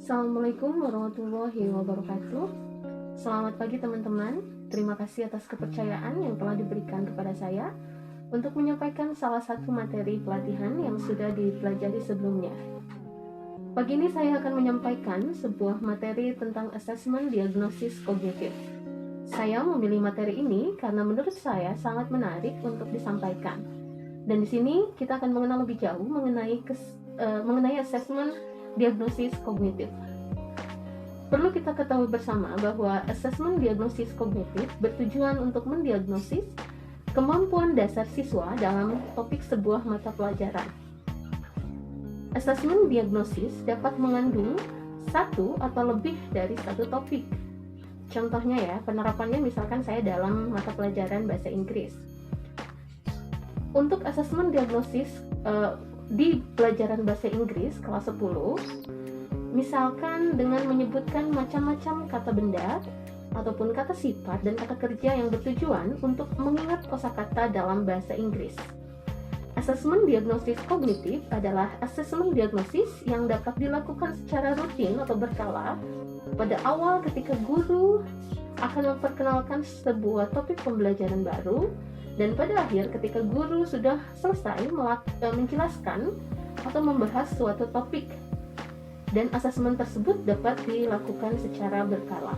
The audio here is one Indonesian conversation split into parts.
Assalamualaikum warahmatullahi wabarakatuh. Selamat pagi teman-teman. Terima kasih atas kepercayaan yang telah diberikan kepada saya untuk menyampaikan salah satu materi pelatihan yang sudah dipelajari sebelumnya. Pagi ini saya akan menyampaikan sebuah materi tentang asesmen diagnosis kognitif. Saya memilih materi ini karena menurut saya sangat menarik untuk disampaikan. Dan di sini kita akan mengenal lebih jauh mengenai asesmen diagnosis kognitif. Perlu kita ketahui bersama bahwa asesmen diagnosis kognitif bertujuan untuk mendiagnosis kemampuan dasar siswa dalam topik sebuah mata pelajaran. Asesmen diagnosis dapat mengandung satu atau lebih dari satu topik. Contohnya ya, penerapannya misalkan saya dalam mata pelajaran bahasa Inggris. Untuk asesmen diagnosis di pelajaran bahasa Inggris kelas 10, misalkan dengan menyebutkan macam-macam kata benda ataupun kata sifat dan kata kerja yang bertujuan untuk mengingat kosakata dalam bahasa Inggris. Asesmen diagnosis kognitif adalah asesmen diagnosis yang dapat dilakukan secara rutin atau berkala pada awal ketika guru akan memperkenalkan sebuah topik pembelajaran baru, dan pada akhir ketika guru sudah selesai menjelaskan atau membahas suatu topik. Dan asesmen tersebut dapat dilakukan secara berkala.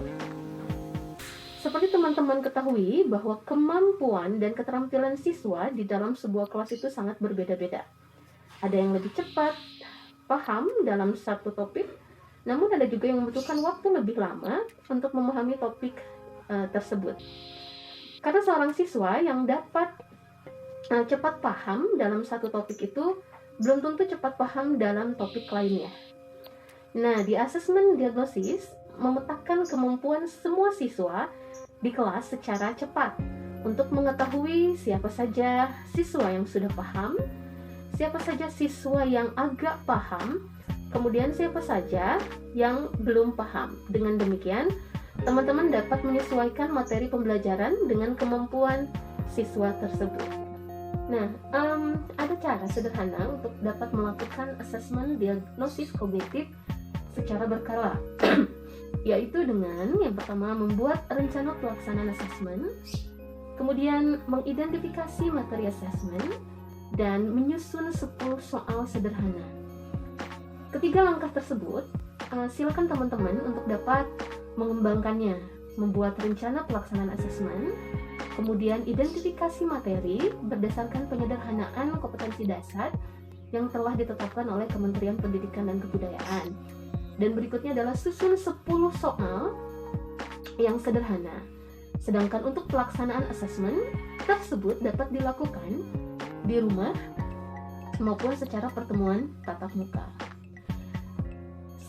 Seperti teman-teman ketahui bahwa kemampuan dan keterampilan siswa di dalam sebuah kelas itu sangat berbeda-beda. Ada yang lebih cepat paham dalam satu topik, namun ada juga yang membutuhkan waktu lebih lama untuk memahami topik tersebut. Karena seorang siswa yang dapat cepat paham dalam satu topik itu belum tentu cepat paham dalam topik lainnya. Nah, di asesmen diagnosis memetakan kemampuan semua siswa di kelas secara cepat untuk mengetahui siapa saja siswa yang sudah paham, siapa saja siswa yang agak paham, kemudian siapa saja yang belum paham. Dengan demikian, teman-teman dapat menyesuaikan materi pembelajaran dengan kemampuan siswa tersebut. Nah, ada cara sederhana untuk dapat melakukan asesmen diagnosis kognitif secara berkala, yaitu dengan yang pertama membuat rencana pelaksanaan asesmen, kemudian mengidentifikasi materi asesmen, dan menyusun 10 soal sederhana. Ketiga langkah tersebut, silakan teman-teman untuk dapat mengembangkannya, membuat rencana pelaksanaan asesmen, kemudian identifikasi materi berdasarkan penyederhanaan kompetensi dasar yang telah ditetapkan oleh Kementerian Pendidikan dan Kebudayaan. Dan berikutnya adalah susun 10 soal yang sederhana. Sedangkan untuk pelaksanaan asesmen tersebut dapat dilakukan di rumah maupun secara pertemuan tatap muka.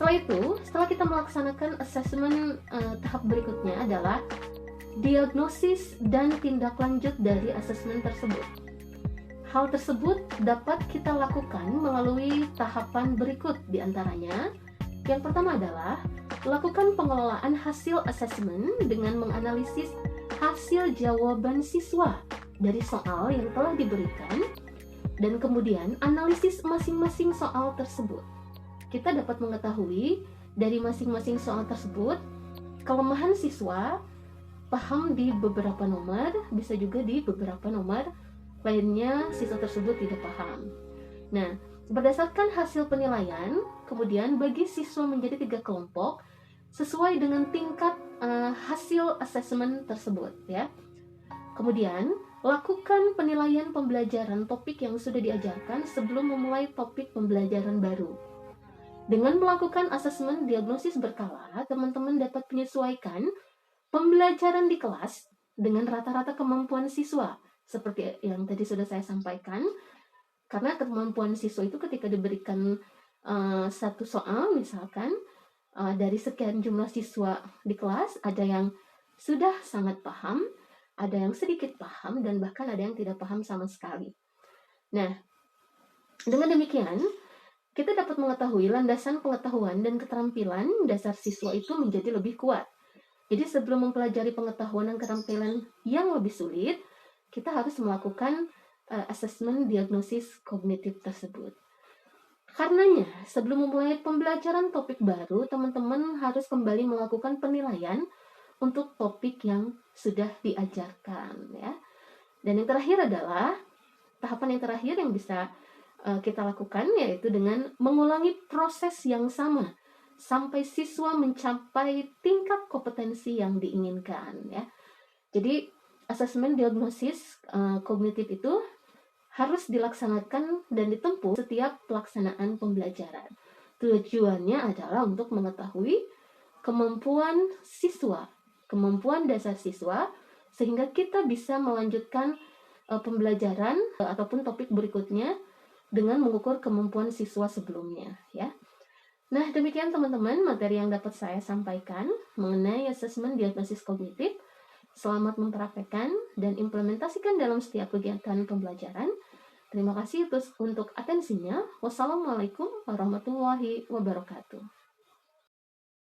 Setelah kita melaksanakan asesmen, tahap berikutnya adalah diagnosis dan tindak lanjut dari asesmen tersebut. Hal tersebut dapat kita lakukan melalui tahapan berikut diantaranya. Yang pertama adalah lakukan pengelolaan hasil asesmen dengan menganalisis hasil jawaban siswa dari soal yang telah diberikan, dan kemudian analisis masing-masing soal tersebut. Kita dapat mengetahui dari masing-masing soal tersebut kelemahan siswa, paham di beberapa nomor, bisa juga di beberapa nomor lainnya siswa tersebut tidak paham. Nah, berdasarkan hasil penilaian, kemudian bagi siswa menjadi 3 kelompok sesuai dengan tingkat hasil asesmen tersebut ya. Kemudian lakukan penilaian pembelajaran topik yang sudah diajarkan sebelum memulai topik pembelajaran baru. Dengan melakukan asesmen diagnosis berkala, teman-teman dapat menyesuaikan pembelajaran di kelas dengan rata-rata kemampuan siswa. Seperti yang tadi sudah saya sampaikan, karena kemampuan siswa itu ketika diberikan satu soal, misalkan dari sekian jumlah siswa di kelas, ada yang sudah sangat paham, ada yang sedikit paham, dan bahkan ada yang tidak paham sama sekali. Nah, dengan demikian, kita dapat mengetahui landasan pengetahuan dan keterampilan dasar siswa itu menjadi lebih kuat. Jadi sebelum mempelajari pengetahuan dan keterampilan yang lebih sulit, kita harus melakukan asesmen diagnosis kognitif tersebut. Karenanya, sebelum memulai pembelajaran topik baru, teman-teman harus kembali melakukan penilaian untuk topik yang sudah diajarkan ya. Dan yang terakhir adalah tahapan yang terakhir yang bisa kita lakukan, yaitu dengan mengulangi proses yang sama sampai siswa mencapai tingkat kompetensi yang diinginkan ya. Jadi asesmen diagnosis kognitif itu harus dilaksanakan dan ditempuh setiap pelaksanaan pembelajaran. Tujuannya adalah untuk mengetahui kemampuan siswa, kemampuan dasar siswa, sehingga kita bisa melanjutkan pembelajaran ataupun topik berikutnya dengan mengukur kemampuan siswa sebelumnya ya. Nah, demikian teman-teman materi yang dapat saya sampaikan mengenai asesmen diagnosis kognitif. Selamat mempraktekkan dan implementasikan dalam setiap kegiatan pembelajaran. Terima kasih untuk atensinya. Wassalamualaikum warahmatullahi wabarakatuh.